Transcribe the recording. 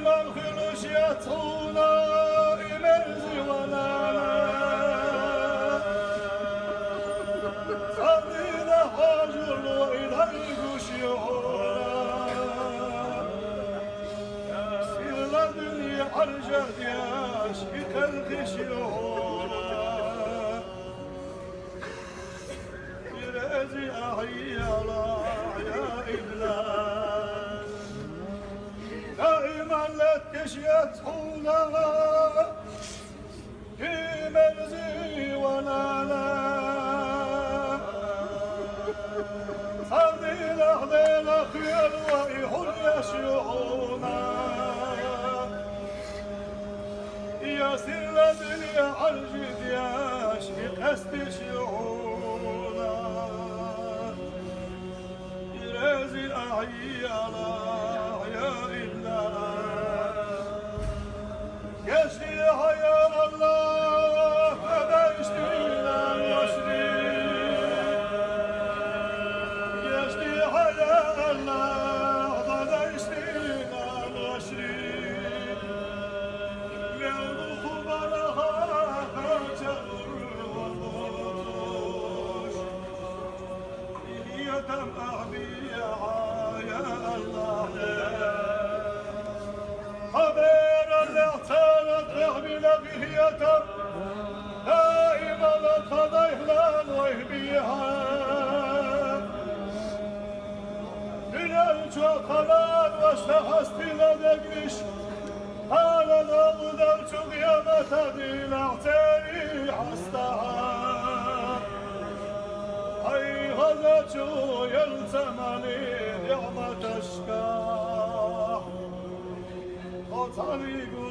الخلوش يطونا إمرزي ولا صدينا حاجر وإذا القوش يهونا سير الدنيا عرجت ياش يتلقش يهونا يرازي أحيالا يا إبلاس دائما لا تشيت حولها في مرزي ولا لا صدي لحظة خير ويحل يشيعونا يا سر الدنيا عرجت ياش بقصد شيعونا يرازي أعيالا يشتيها يا الله فدا يشتينا الوشري يشتيها يا الله فدا يشتينا الوشري يلوخ برها فجر وفوش يتم أعبيها يا الله بلغيتم دائما الفضيلان ويهبيها إلى الجوخلان واشتخصت لدقش قال نغذرت قيامة دين اعتري حستها أي غزت يلزمني يوم تشكى وطريق